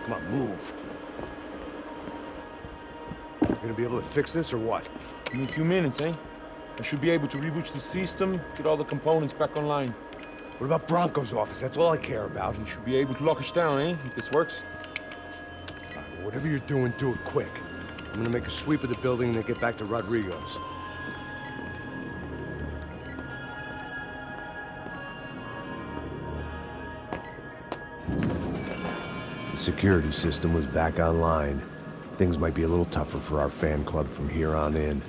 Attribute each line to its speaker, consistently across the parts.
Speaker 1: Come on, move. You gonna be able to fix this or what?
Speaker 2: Give me a few minutes, eh? I should be able to reboot the system, get all the components back online.
Speaker 1: What about Bronco's office? That's all I care about.
Speaker 2: You should be able to lock us down, eh? If this works.
Speaker 1: All right, well, whatever you're doing, do it quick. I'm gonna make a sweep of the building and then get back to Rodrigo's. The security system was back online. Things might be a little tougher for our fan club from here on in.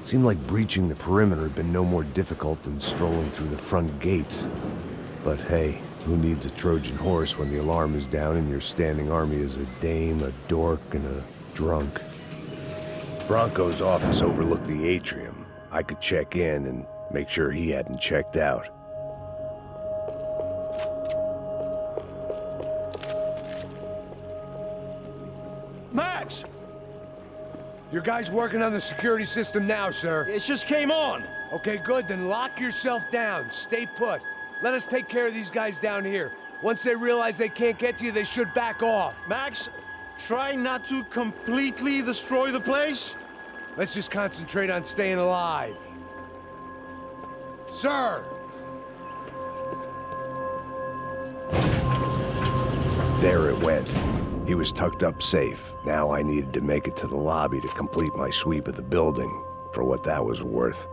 Speaker 1: Seemed like breaching the perimeter had been no more difficult than strolling through the front gates. But hey, who needs a Trojan horse when the alarm is down and your standing army is a dame, a dork, and a drunk? Bronco's office overlooked the atrium. I could check in and make sure he hadn't checked out. Max! Your guy's working on the security system now, sir.
Speaker 3: It just came on.
Speaker 1: Okay, good. Then lock yourself down. Stay put. Let us take care of these guys down here. Once they realize they can't get to you, they should back off.
Speaker 3: Max, try not to completely destroy the place.
Speaker 1: Let's just concentrate on staying alive. Sir! There it went. He was tucked up safe. Now I needed to make it to the lobby to complete my sweep of the building, for what that was worth.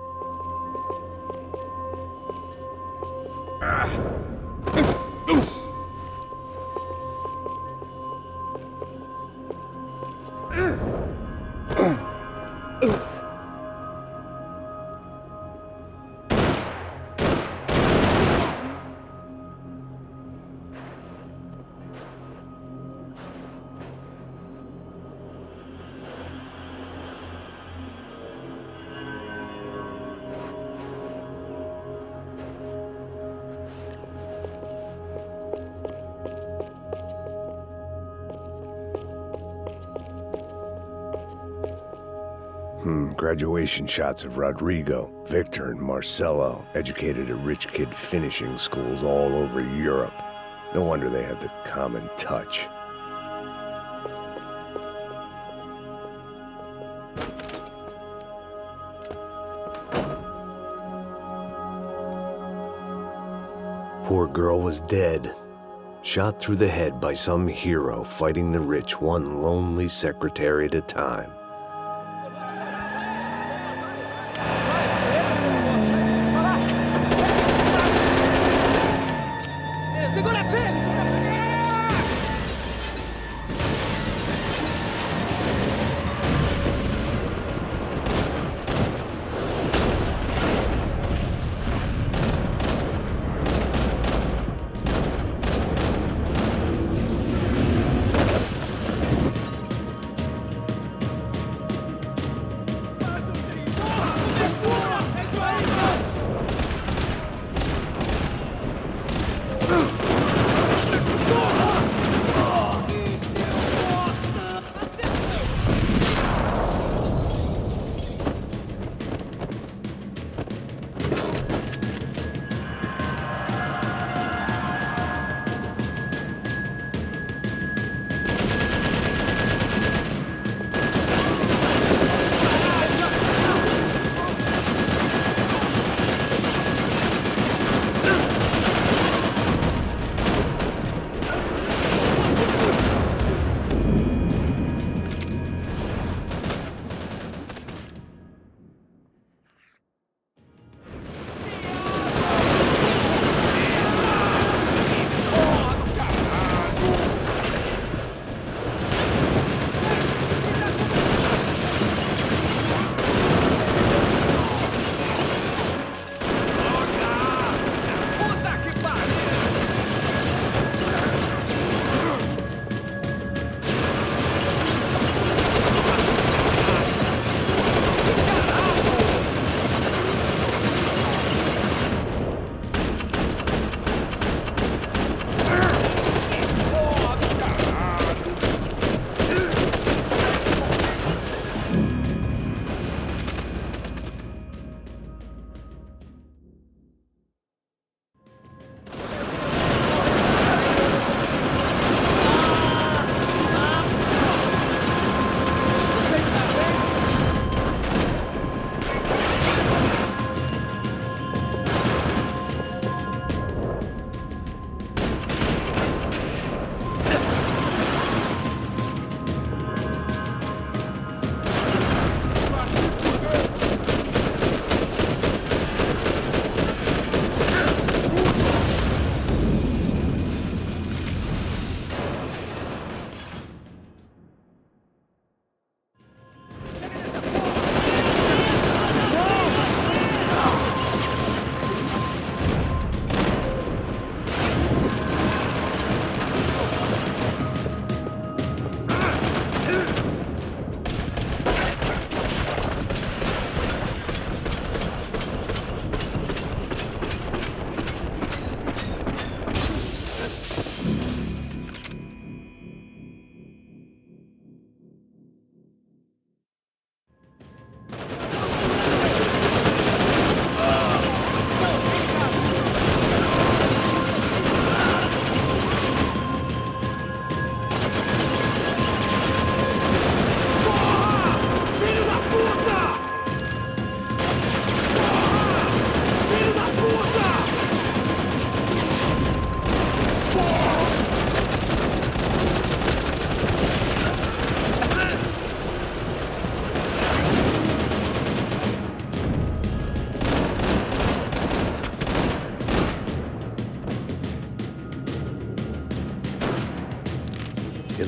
Speaker 1: Graduation shots of Rodrigo, Victor, and Marcelo, educated at rich kid finishing schools all over Europe. No wonder they had the common touch. Poor girl was dead. Shot through the head by some hero fighting the rich one lonely secretary at a time.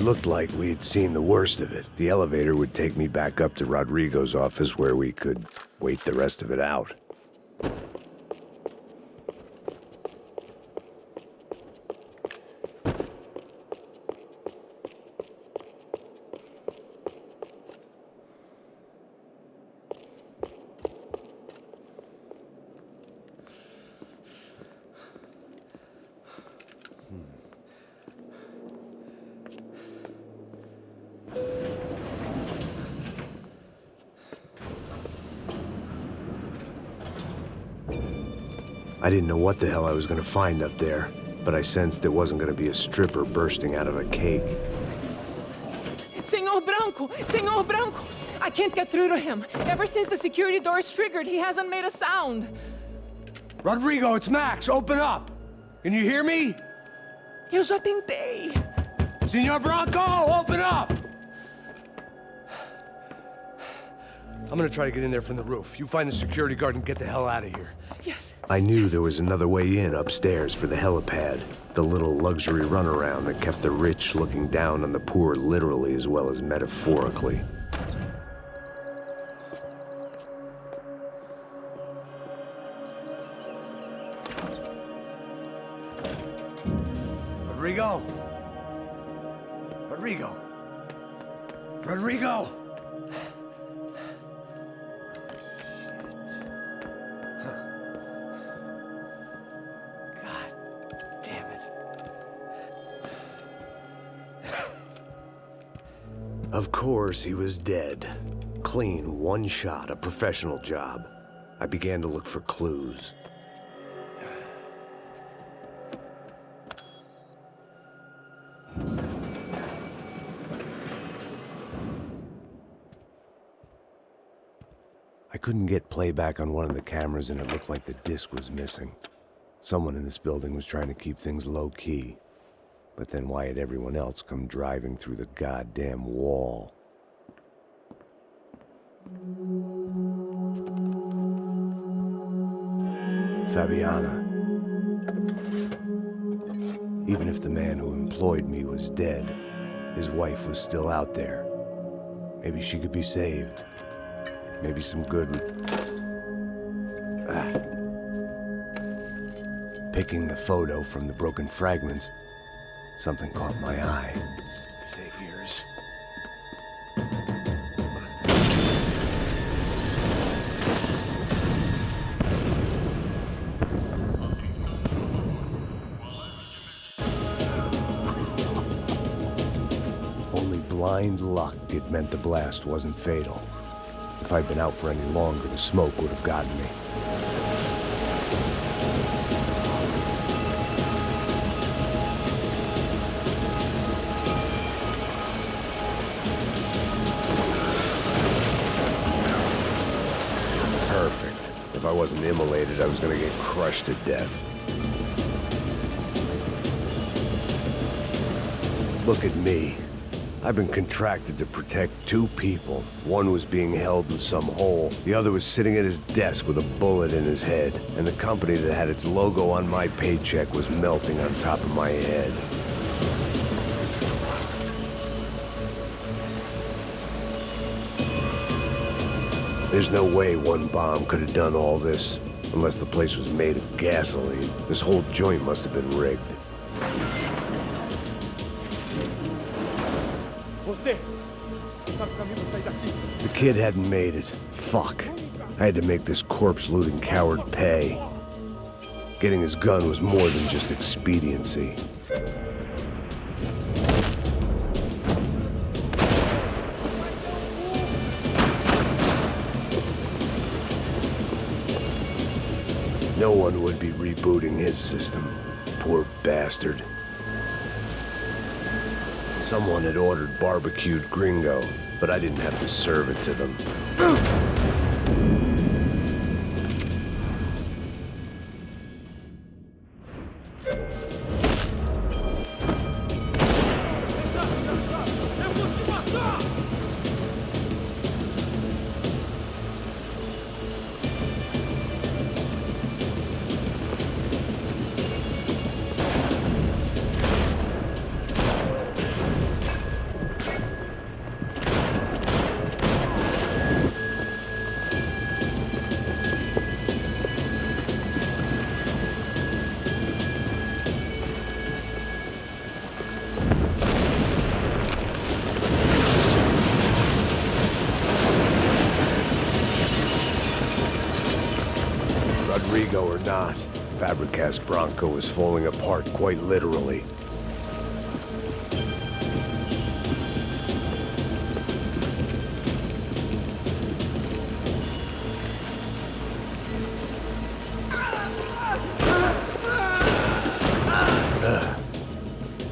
Speaker 1: looked like we had seen the worst of it. The elevator would take me back up to Rodrigo's office where we could wait the rest of it out. I didn't know what the hell I was gonna find up there, but I sensed it wasn't gonna be a stripper bursting out of a cake.
Speaker 4: Senor Branco! I can't get through to him. Ever since the security door is triggered, he hasn't made a sound.
Speaker 1: Rodrigo, it's Max! Open up! Can you hear me?
Speaker 4: Eu já tentei.
Speaker 1: Senor Branco, open up! I'm gonna try to get in there from the roof. You find the security guard and get the hell out of here.
Speaker 4: Yes.
Speaker 1: I knew there was another way in upstairs for the helipad. The little luxury runaround that kept the rich looking down on the poor literally as well as metaphorically. Rodrigo! Rodrigo! Rodrigo! Of course, he was dead. Clean, one shot, a professional job. I began to look for clues. I couldn't get playback on one of the cameras and it looked like the disc was missing. Someone in this building was trying to keep things low-key. But then why had everyone else come driving through the goddamn wall? Fabiana. Even if the man who employed me was dead, his wife was still out there. Maybe she could be saved. Maybe some good would... Picking the photo from the broken fragments, something caught my eye. Figures. Only blind luck it meant the blast wasn't fatal. If I'd been out for any longer, the smoke would have gotten me. If I wasn't immolated, I was gonna get crushed to death. Look at me. I've been contracted to protect two people. One was being held in some hole. The other was sitting at his desk with a bullet in his head. And the company that had its logo on my paycheck was melting on top of my head. There's no way one bomb could have done all this, unless the place was made of gasoline. This whole joint must have been rigged. The kid hadn't made it. Fuck. I had to make this corpse-looting coward pay. Getting his gun was more than just expediency. No one would be rebooting his system. Poor bastard. Someone had ordered barbecued gringo, but I didn't have to serve it to them. Rodrigo or not, Fabricast Bronco is falling apart quite literally.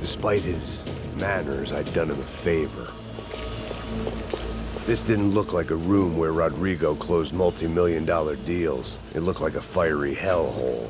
Speaker 1: Despite his manners, I'd done him a favor. This didn't look like a room where Rodrigo closed multi-million-dollar deals. It looked like a fiery hellhole.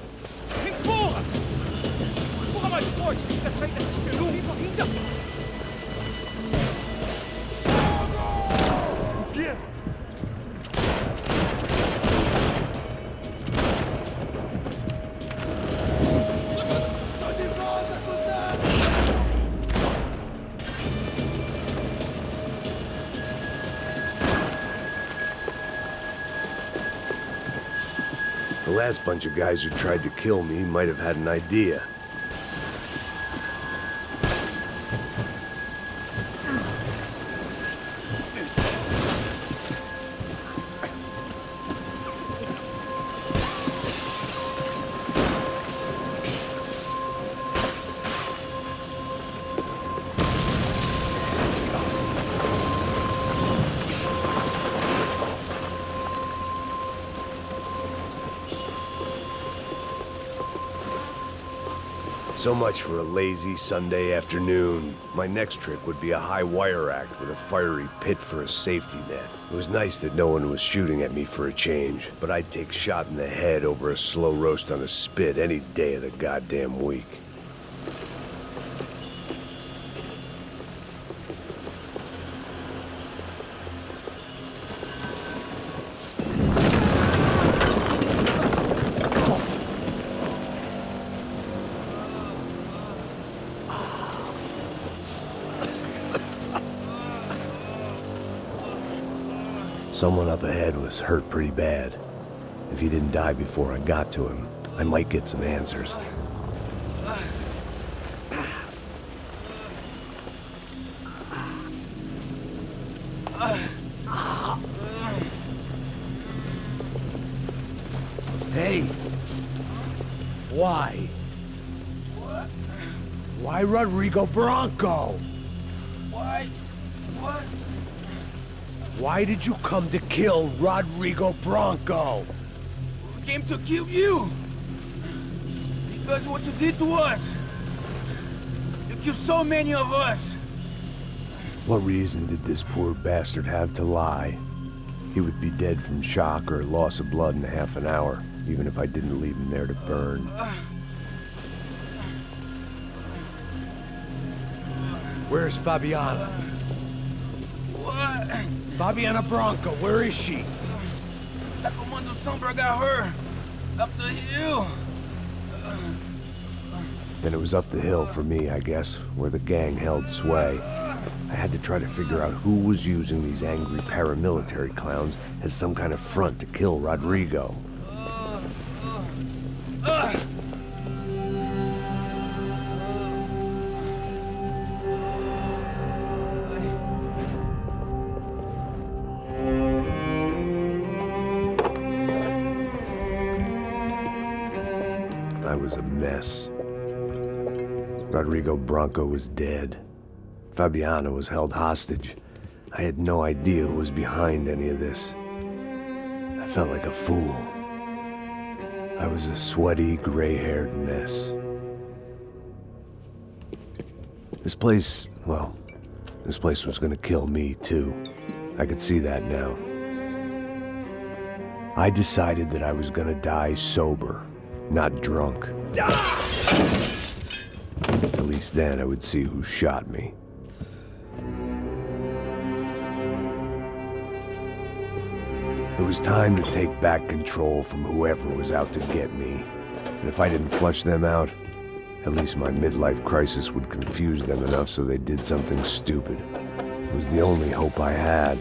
Speaker 1: The last bunch of guys who tried to kill me might have had an idea. So much for a lazy Sunday afternoon. My next trick would be a high wire act with a fiery pit for a safety net. It was nice that no one was shooting at me for a change, but I'd take shot in the head over a slow roast on a spit any day of the goddamn week. Someone up ahead was hurt pretty bad. If he didn't die before I got to him, I might get some answers. Hey! Why?
Speaker 5: What?
Speaker 1: Why Rodrigo Bronco?
Speaker 5: Why? What?
Speaker 1: Why did you come to kill Rodrigo Bronco?
Speaker 5: We came to kill you! Because what you did to us! You killed so many of us!
Speaker 1: What reason did this poor bastard have to lie? He would be dead from shock or loss of blood in half an hour, even if I didn't leave him there to burn. Where's Fabiana?
Speaker 5: What?
Speaker 1: Fabiana Bronco, where is she?
Speaker 5: La Comando Sombra got her! Up the hill!
Speaker 1: Then it was up the hill for me, I guess, where the gang held sway. I had to try to figure out who was using these angry paramilitary clowns as some kind of front to kill Rodrigo. I was a mess. Rodrigo Bronco was dead. Fabiana was held hostage. I had no idea who was behind any of this. I felt like a fool. I was a sweaty, gray-haired mess. This place, well, this place was gonna kill me, too. I could see that now. I decided that I was gonna die sober, not drunk. At least then I would see who shot me. It was time to take back control from whoever was out to get me. And if I didn't flush them out, at least my midlife crisis would confuse them enough so they did something stupid. It was the only hope I had.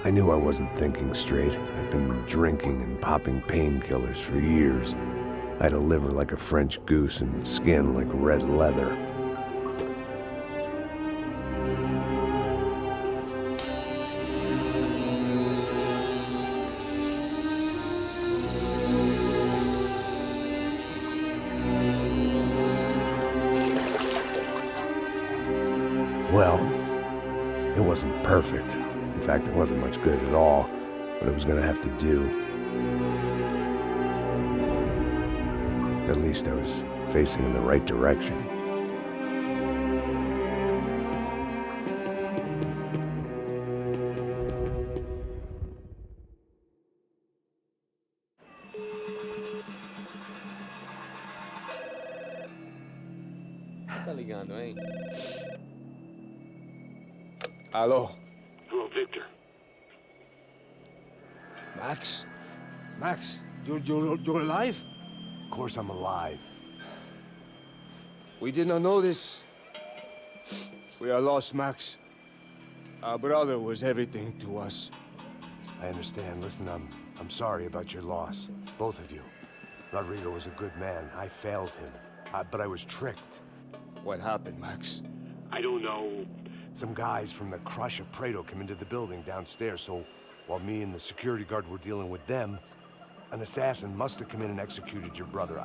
Speaker 1: I knew I wasn't thinking straight. I'd been drinking and popping painkillers for years. I had a liver like a French goose and skin like red leather. wasn't perfect. In fact, it wasn't much good at all, but it was gonna have to do. At least I was facing in the right direction.
Speaker 3: Tá ligando, hein? Alô?
Speaker 6: Hello, Victor.
Speaker 3: Max? Max, you're alive?
Speaker 1: Of course I'm alive.
Speaker 3: We did not know this. We are lost, Max. Our brother was everything to us.
Speaker 1: I understand. Listen, I'm sorry about your loss. Both of you. Rodrigo was a good man. I failed him. But I was tricked.
Speaker 3: What happened, Max?
Speaker 6: I don't know.
Speaker 1: Some guys from the Crush of Prado came into the building downstairs, so while me and the security guard were dealing with them, an assassin must have come in and executed your brother.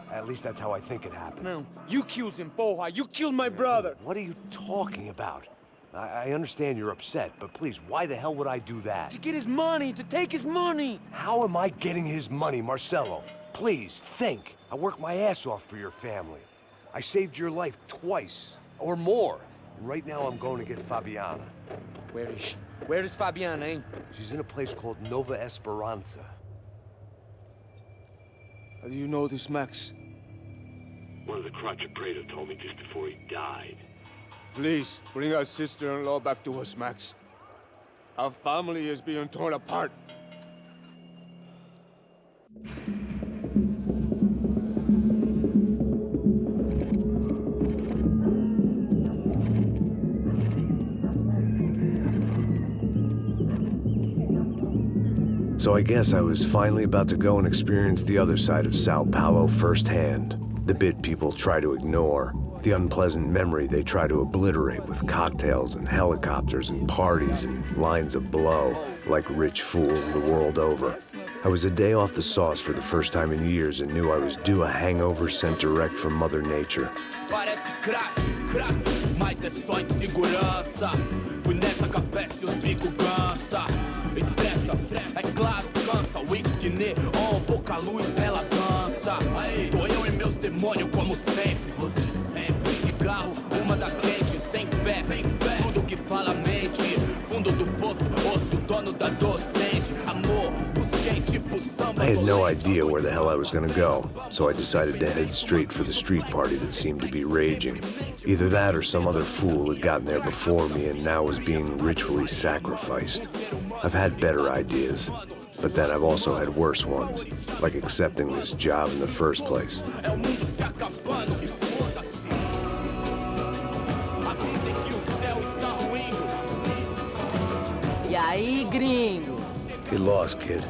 Speaker 1: At least that's how I think it happened.
Speaker 3: No, you killed him, Porra. You killed my brother.
Speaker 1: What are you talking about? I understand you're upset, but please, why the hell would I do that?
Speaker 3: To get his money, to take his money.
Speaker 1: How am I getting his money, Marcelo? Please, think. I worked my ass off for your family. I saved your life twice, or more. And right now I'm going to get Fabiana.
Speaker 3: Where is she? Where is Fabiana, eh?
Speaker 1: She's in a place called Nova Esperanza.
Speaker 3: How do you know this, Max?
Speaker 6: One of the Crotch of Prado told me just before he died.
Speaker 3: Please, bring our sister-in-law back to us, Max. Our family is being torn apart.
Speaker 1: So I guess I was finally about to go and experience the other side of Sao Paulo firsthand. The bit people try to ignore. The unpleasant memory they try to obliterate with cocktails and helicopters and parties and lines of blow, like rich fools the world over. I was a day off the sauce for the first time in years and knew I was due a hangover sent direct from Mother Nature.
Speaker 7: Parece crack, crack, mas é só insegurança. Fui nessa capeste, os bico cansa. Estressa, é claro, cansa. Whisky neon, pouca luz, ela dança. Tô eu e meus demônios como sempre. Você sempre. Cigarro, uma das lentes, sem fé. Tudo que fala mente. Fundo do poço, osso, dono da docente. Amor, busquei tipo samba.
Speaker 1: I had no idea where the hell I was gonna go, so I decided to head straight for the street party that seemed to be raging. Either that or some other fool had gotten there before me and now was being ritually sacrificed. I've had better ideas, but then I've also had worse ones, like accepting this job in the first place.
Speaker 8: E aí, gringo?
Speaker 1: Get lost, kid.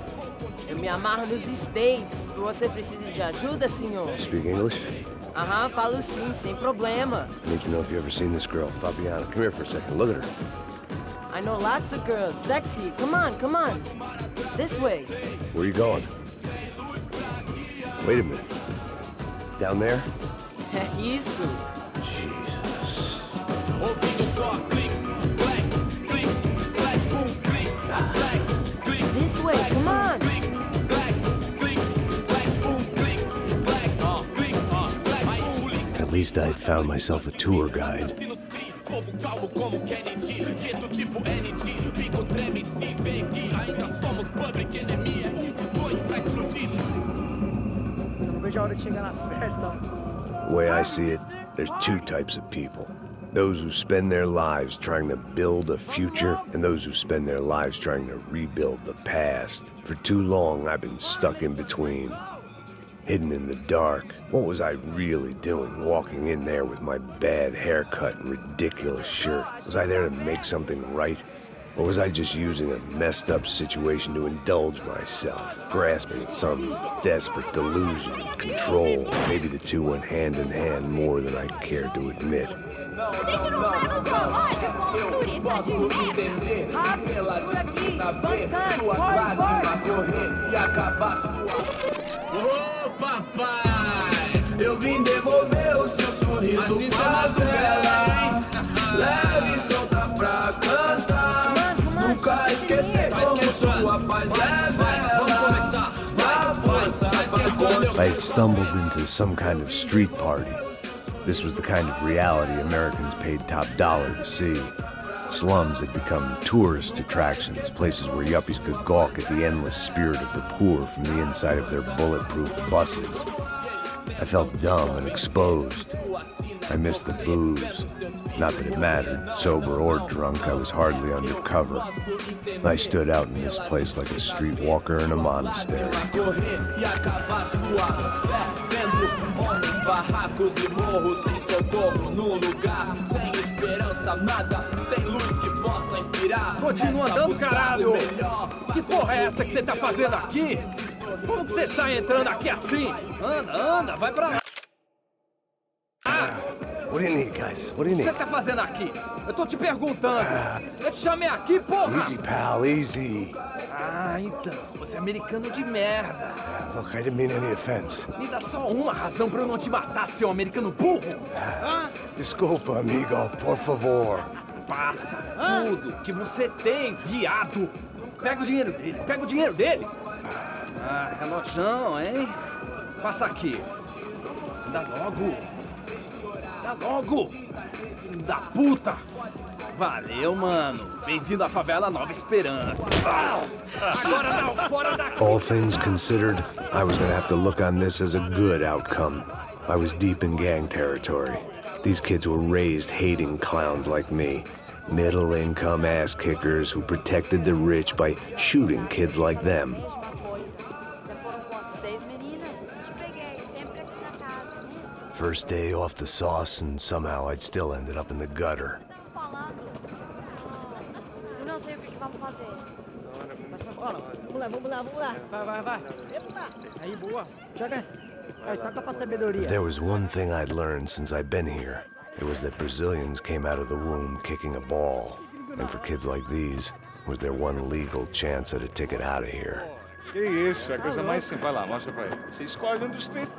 Speaker 8: Eu me amarro nos States. Você precisa de ajuda, senhor?
Speaker 1: Speak English?
Speaker 8: Aham, falo sim, sem problema.
Speaker 1: I need to know if you've ever seen this girl, Fabiana. Come here for a second. Look at her.
Speaker 8: I know lots of girls. Sexy. Come on, come on. This way.
Speaker 1: Where are you going? Wait a minute. Down there?
Speaker 8: Isso.
Speaker 1: Jesus.
Speaker 8: This way, come on.
Speaker 1: At least I had found myself a tour guide.
Speaker 7: Povo calmo como Kennedy, quieto tipo ND, bico treme se vê que ainda somos public enemy, 2 pra explodir.
Speaker 9: Não vejo a hora de chegar na festa.
Speaker 1: The way I see it, there's two types of people. Those who spend their lives trying to build a future, and those who spend their lives trying to rebuild the past. For too long, I've been stuck in between. Hidden in the dark. What was I really doing walking in there with my bad haircut and ridiculous shirt? Was I there to make something right? Or was I just using a messed up situation to indulge myself, grasping at some desperate delusion of control? Maybe the two went hand in hand more than I cared to admit.
Speaker 10: A gente não tá no zoológico, turista de merda!
Speaker 8: Rápido, por aqui! Fun times, party, party!
Speaker 7: Ô papai, eu vim devolver o seu sorriso, favela. Leve e solta pra cantar.
Speaker 1: I had stumbled into some kind of street party. This was the kind of reality Americans paid top dollar to see. Slums had become tourist attractions, places where yuppies could gawk at the endless spirit of the poor from the inside of their bulletproof buses. I felt dumb and exposed. I missed the booze. Not that it mattered, sober or drunk, I was hardly undercover. I stood out in this place like a streetwalker in a monastery.
Speaker 11: Continua andando, caralho! Que porra é essa que você tá fazendo aqui? Como que você sai entrando aqui assim? Anda, anda, vai pra lá!
Speaker 1: What do you need, guys? What do you need?
Speaker 11: O que você tá fazendo aqui? Eu tô te perguntando. Eu te chamei aqui, porra!
Speaker 1: Easy, pal, easy.
Speaker 11: Ah, então. Você é americano de merda.
Speaker 1: Look, I didn't mean any offense.
Speaker 11: Me dá só uma razão pra eu não te matar, seu americano burro.
Speaker 1: Desculpa, amigo, por favor.
Speaker 11: Passa tudo que você tem, viado. Pega o dinheiro dele, pega o dinheiro dele. Ah, relojão, hein? Passa aqui. Dá logo. Dá logo. Filho da puta. Valeu, mano. Bem-vindo à favela Nova Esperança. Agora não, fora daqui.
Speaker 1: All things considered, I was gonna have to look on this as a good outcome. I was deep in gang territory. These kids were raised hating clowns like me. Middle-income ass-kickers who protected the rich by shooting kids like them. First day off the sauce, and somehow I'd still ended up in the gutter. If there was one thing I'd learned since I'd been here, it was that Brazilians came out of the womb kicking a ball. And for kids like these, was their one legal chance at a ticket out of here.
Speaker 12: Que isso, é a coisa mais simples. Vai lá, mostra pra ele. Você escolhe um dos três.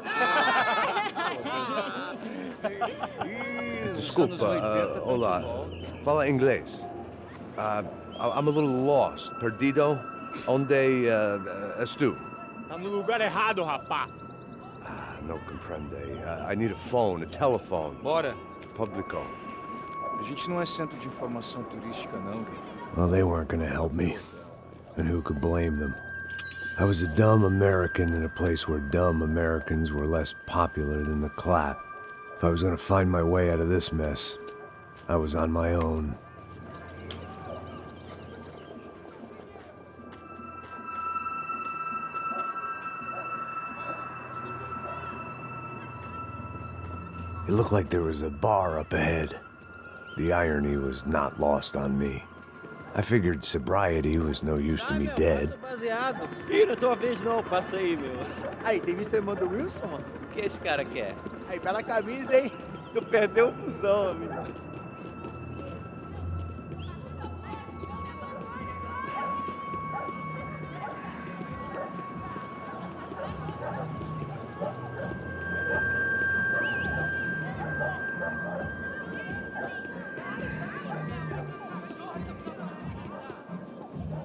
Speaker 1: Desculpa, olá. Fala inglês. I'm a little lost. Perdido? Onde estou?
Speaker 3: Tá no lugar errado, rapá.
Speaker 1: No comprende. I need a phone, a telephone.
Speaker 12: Bora.
Speaker 1: Publico.
Speaker 12: A gente não é centro de informação turística, não.
Speaker 1: Well, they weren't gonna help me. And who could blame them? I was a dumb American in a place where dumb Americans were less popular than the clap. If I was gonna find my way out of this mess, I was on my own. It looked like there was a bar up ahead. The irony was not lost on me. I figured sobriety was no use to me dead.
Speaker 13: Ih, não tô a vez não, passa aí, meu.
Speaker 9: Aí, tem visto a irmã do Wilson, mano?
Speaker 13: O que esse cara quer?
Speaker 9: Aí, bela camisa, hein?
Speaker 13: Tu perdeu o fusão, amigo.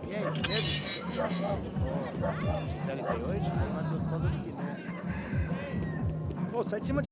Speaker 9: E aí, medo? Série tem hoje? Mais gostosa do que não. Ô, sai de cima de